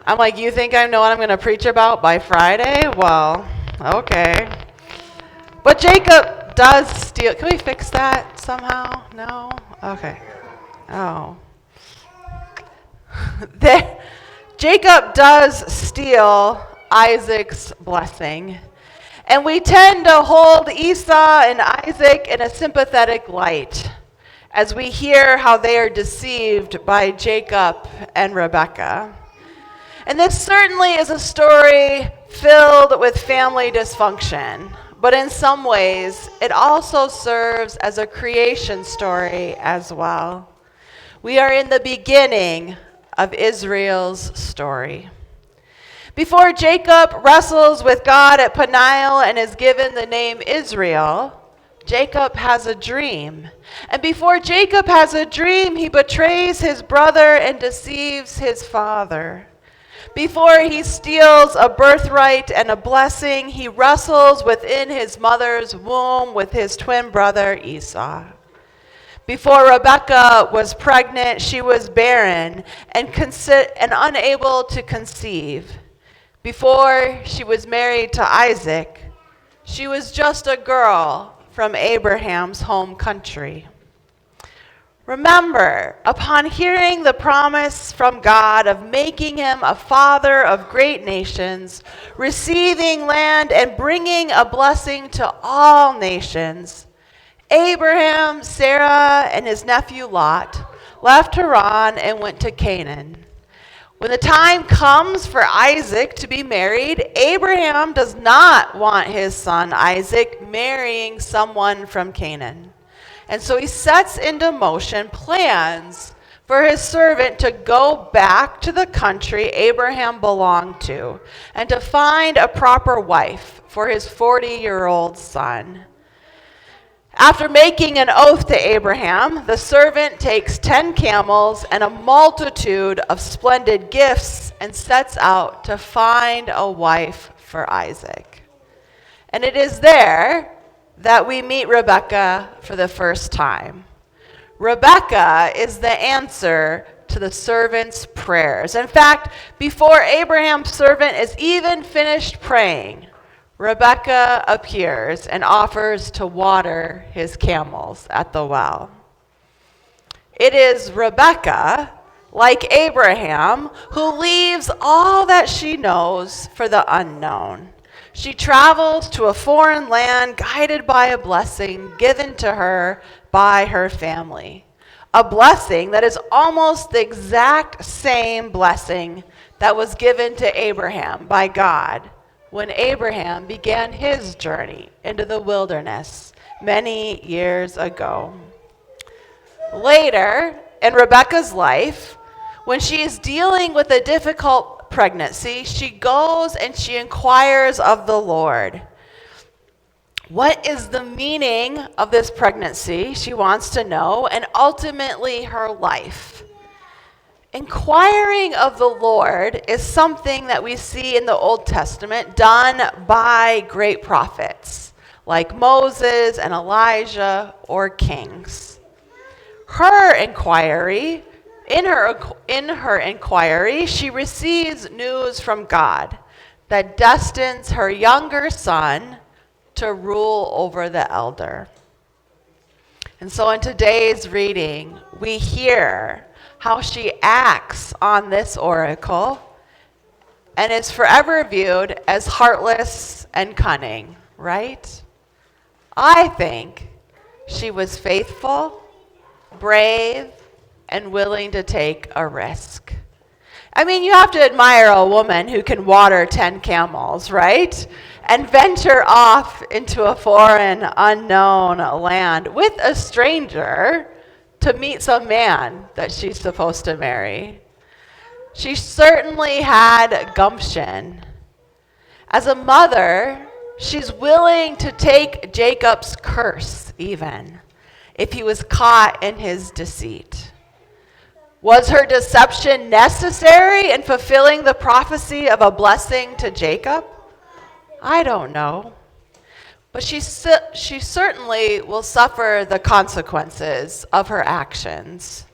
I'm like, you think I know what I'm going to preach about by Friday? Well, okay. But Jacob does steal. Can we fix that somehow? No? Okay. Oh. Jacob does steal Isaac's blessing. And we tend to hold Esau and Isaac in a sympathetic light as we hear how they are deceived by Jacob and Rebekah. And this certainly is a story filled with family dysfunction, but in some ways, it also serves as a creation story as well. We are in the beginning of Israel's story. Before Jacob wrestles with God at Peniel and is given the name Israel, Jacob has a dream. And before Jacob has a dream, he betrays his brother and deceives his father. Before he steals a birthright and a blessing, he wrestles within his mother's womb with his twin brother Esau. Before Rebekah was pregnant, she was barren and unable to conceive. Before she was married to Isaac, she was just a girl from Abraham's home country. Remember, upon hearing the promise from God of making him a father of great nations, receiving land and bringing a blessing to all nations, Abraham, Sarah, and his nephew Lot left Haran and went to Canaan. When the time comes for Isaac to be married, Abraham does not want his son Isaac marrying someone from Canaan. And so he sets into motion plans for his servant to go back to the country Abraham belonged to and to find a proper wife for his 40-year-old son. After making an oath to Abraham, the servant takes 10 camels and a multitude of splendid gifts and sets out to find a wife for Isaac. And it is there that we meet Rebekah for the first time. Rebekah is the answer to the servant's prayers. In fact, before Abraham's servant is even finished praying, Rebekah appears and offers to water his camels at the well. It is Rebekah, like Abraham, who leaves all that she knows for the unknown. She travels to a foreign land guided by a blessing given to her by her family. A blessing that is almost the exact same blessing that was given to Abraham by God when Abraham began his journey into the wilderness many years ago. Later in Rebekah's life, when she is dealing with a difficult pregnancy, she goes and she inquires of the Lord. What is the meaning of this pregnancy? She wants to know, and ultimately her life. Inquiring of the Lord is something that we see in the Old Testament done by great prophets like Moses and Elijah or kings. In her inquiry, she receives news from God that destines her younger son to rule over the elder. And so in today's reading, we hear how she acts on this oracle and is forever viewed as heartless and cunning, right? I think she was faithful, brave, and willing to take a risk. I mean, you have to admire a woman who can water 10 camels, right? And venture off into a foreign, unknown land with a stranger to meet some man that she's supposed to marry. She certainly had gumption. As a mother, she's willing to take Jacob's curse even if he was caught in his deceit. Was her deception necessary in fulfilling the prophecy of a blessing to Jacob? I don't know. But she certainly will suffer the consequences of her actions.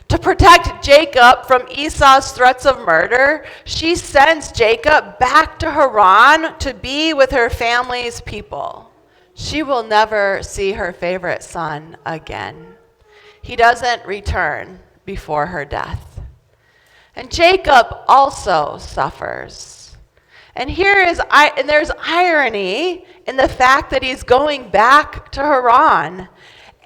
To protect Jacob from Esau's threats of murder, she sends Jacob back to Haran to be with her family's people. She will never see her favorite son again. He doesn't return before her death. And Jacob also suffers. And there's irony in the fact that he's going back to Haran.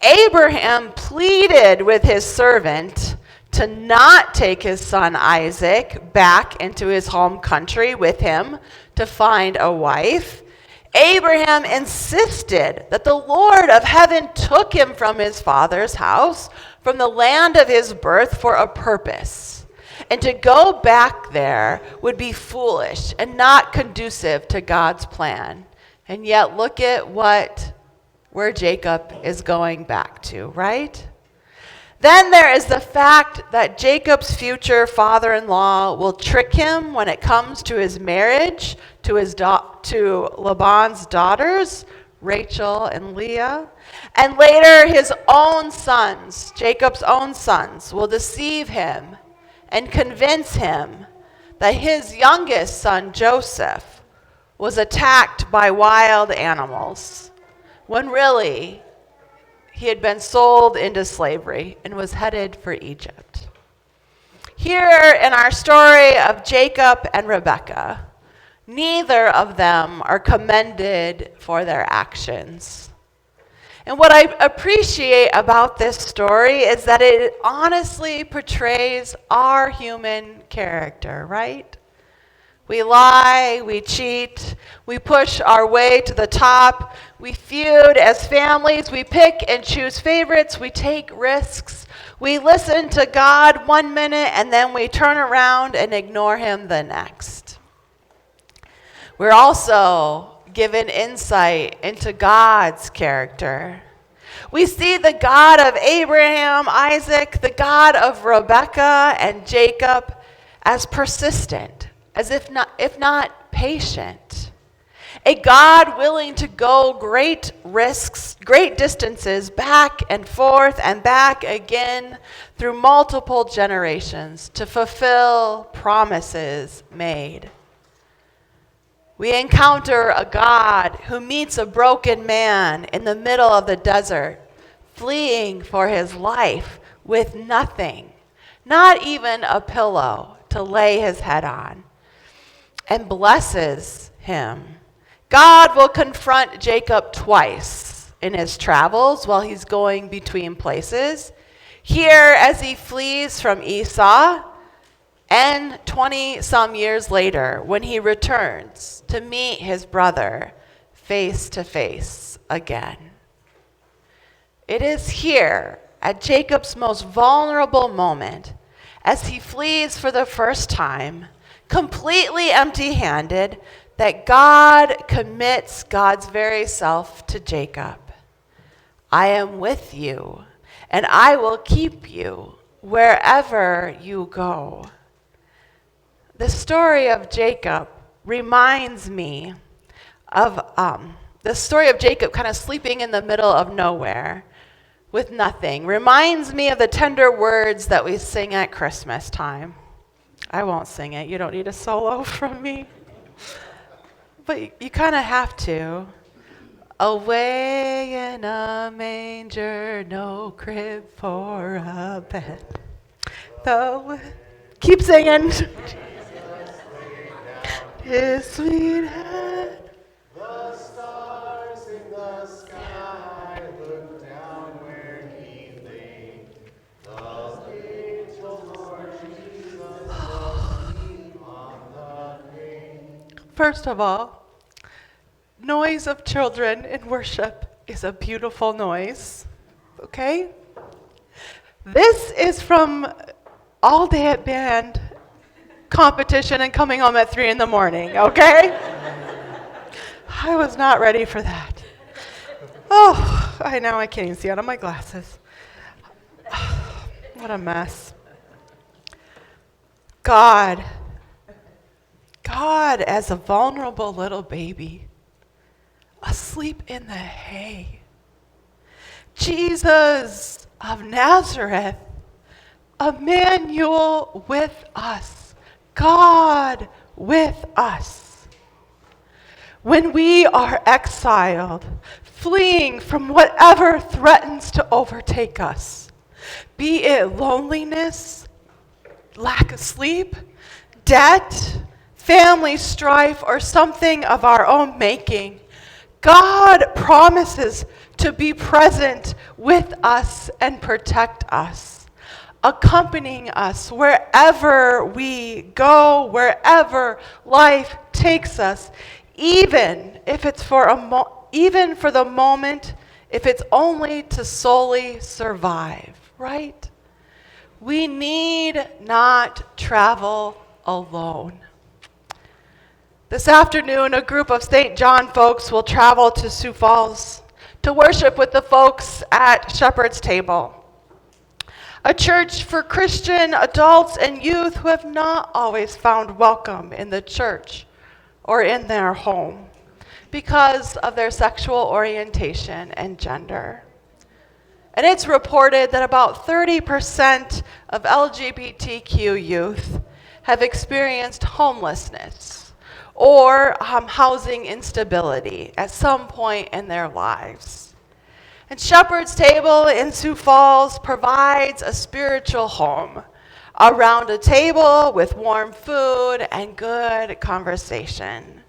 Abraham pleaded with his servant to not take his son Isaac back into his home country with him to find a wife. Abraham insisted that the Lord of heaven took him from his father's house, from the land of his birth, for a purpose. And to go back there would be foolish and not conducive to God's plan. And yet look at where Jacob is going back to, right? Then there is the fact that Jacob's future father-in-law will trick him when it comes to his marriage to Laban's daughters, Rachel and Leah. And later his own sons, Jacob's own sons, will deceive him and convince him that his youngest son, Joseph, was attacked by wild animals, when really he had been sold into slavery and was headed for Egypt. Here in our story of Jacob and Rebekah, neither of them are commended for their actions. And what I appreciate about this story is that it honestly portrays our human character, right? We lie, we cheat, we push our way to the top, we feud as families, we pick and choose favorites, we take risks, we listen to God one minute and then we turn around and ignore him the next. We're also given insight into God's character. We see the God of Abraham, Isaac, the God of Rebekah and Jacob as persistent, as if not patient. A God willing to go great risks, great distances, back and forth and back again through multiple generations to fulfill promises made. We encounter a God who meets a broken man in the middle of the desert, fleeing for his life with nothing, not even a pillow to lay his head on, and blesses him. God will confront Jacob twice in his travels while he's going between places. Here, as he flees from Esau, and 20-some years later, when he returns to meet his brother face to face again. It is here, at Jacob's most vulnerable moment, as he flees for the first time, completely empty-handed, that God commits God's very self to Jacob. I am with you, and I will keep you wherever you go. The story of Jacob reminds me of the story of Jacob kind of sleeping in the middle of nowhere with nothing. Reminds me of the tender words that we sing at Christmas time. I won't sing it. You don't need a solo from me. But you kind of have to. Away in a manger, no crib for a bed. Keep singing. His sweet head. The stars in the sky look down where he lay. The little Lord Jesus asleep on the hay. First of all, noise of children in worship is a beautiful noise, okay? This is from all day at band competition and coming home at 3 in the morning, okay? I was not ready for that. Oh, I can't even see out of my glasses. What a mess. God as a vulnerable little baby, asleep in the hay. Jesus of Nazareth, Emmanuel with us, God with us. When we are exiled, fleeing from whatever threatens to overtake us, be it loneliness, lack of sleep, debt, family strife, or something of our own making, God promises to be present with us and protect us, accompanying us wherever we go, wherever life takes us, even if it's even for the moment, if it's only to solely survive, right? We need not travel alone. This afternoon, a group of St. John folks will travel to Sioux Falls to worship with the folks at Shepherd's Table, a church for Christian adults and youth who have not always found welcome in the church or in their home because of their sexual orientation and gender. And it's reported that about 30% of LGBTQ youth have experienced homelessness or housing instability at some point in their lives. And Shepherd's Table in Sioux Falls provides a spiritual home around a table with warm food and good conversation.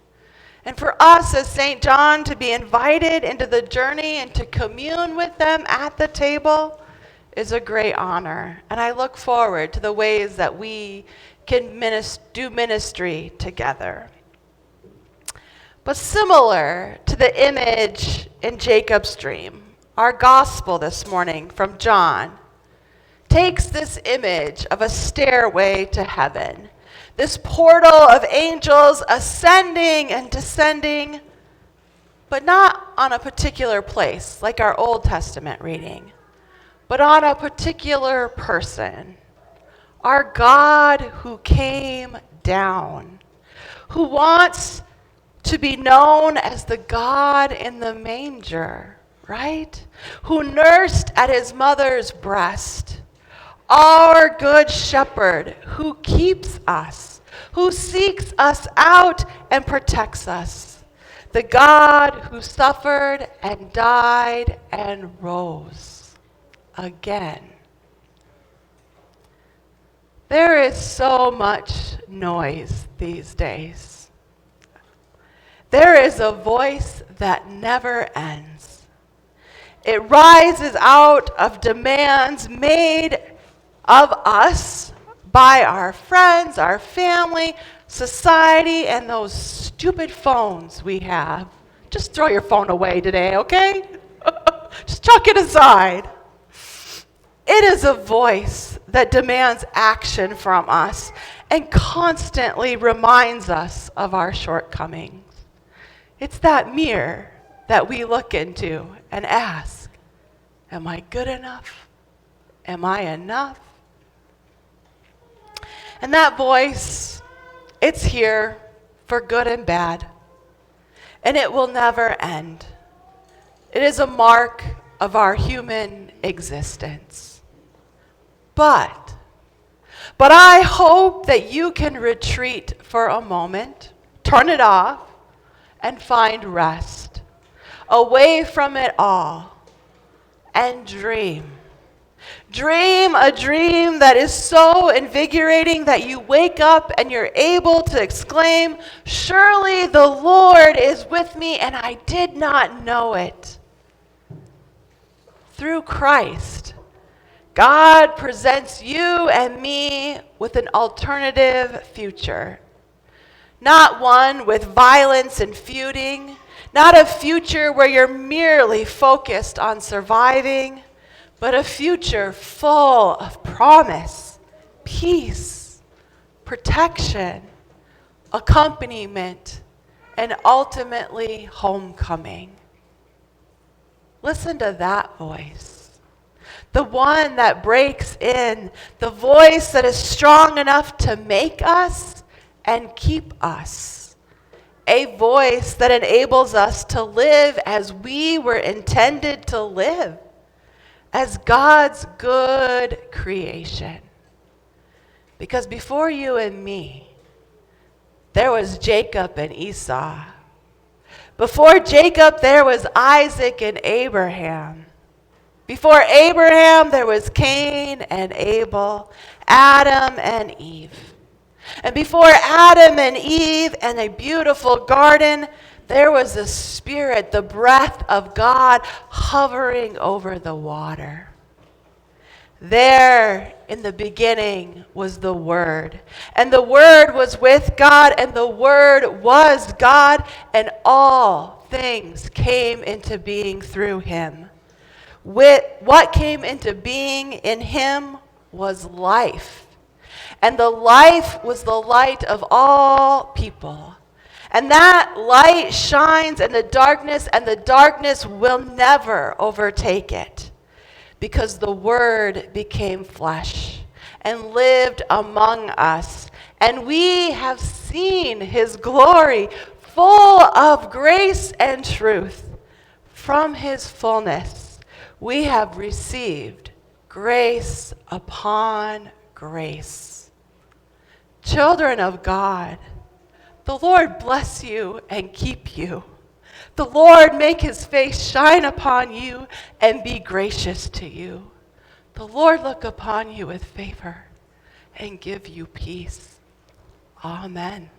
And for us as St. John to be invited into the journey and to commune with them at the table is a great honor. And I look forward to the ways that we can do ministry together. But similar to the image in Jacob's dream, our gospel this morning from John takes this image of a stairway to heaven, this portal of angels ascending and descending, but not on a particular place like our Old Testament reading, but on a particular person, our God who came down, who wants to be known as the God in the manger, right? Who nursed at his mother's breast. Our good shepherd who keeps us, who seeks us out and protects us. The God who suffered and died and rose again. There is so much noise these days. There is a voice that never ends. It rises out of demands made of us by our friends, our family, society, and those stupid phones we have. Just throw your phone away today, okay? Just chuck it aside. It is a voice that demands action from us and constantly reminds us of our shortcomings. It's that mirror that we look into and ask, am I good enough? Am I enough? And that voice, it's here for good and bad, and it will never end. It is a mark of our human existence. But I hope that you can retreat for a moment, turn it off, and find rest away from it all and dream. Dream a dream that is so invigorating that you wake up and you're able to exclaim, "Surely the Lord is with me, and I did not know it." Through Christ, God presents you and me with an alternative future. Not one with violence and feuding, not a future where you're merely focused on surviving, but a future full of promise, peace, protection, accompaniment, and ultimately homecoming. Listen to that voice. The one that breaks in, the voice that is strong enough to make us and keep us. A voice that enables us to live as we were intended to live, as God's good creation. Because before you and me, there was Jacob and Esau. Before Jacob, there was Isaac and Abraham. Before Abraham, there was Cain and Abel, Adam and Eve. And before Adam and Eve and a beautiful garden, there was the Spirit, the breath of God hovering over the water. There in the beginning was the Word, and the Word was with God, and the Word was God, and all things came into being through him. What came into being in him was life, and the life was the light of all people. And that light shines in the darkness, and the darkness will never overtake it. Because the Word became flesh and lived among us. And we have seen his glory, full of grace and truth. From his fullness, we have received grace upon grace. Children of God, the Lord bless you and keep you. The Lord make his face shine upon you and be gracious to you. The Lord look upon you with favor and give you peace. Amen.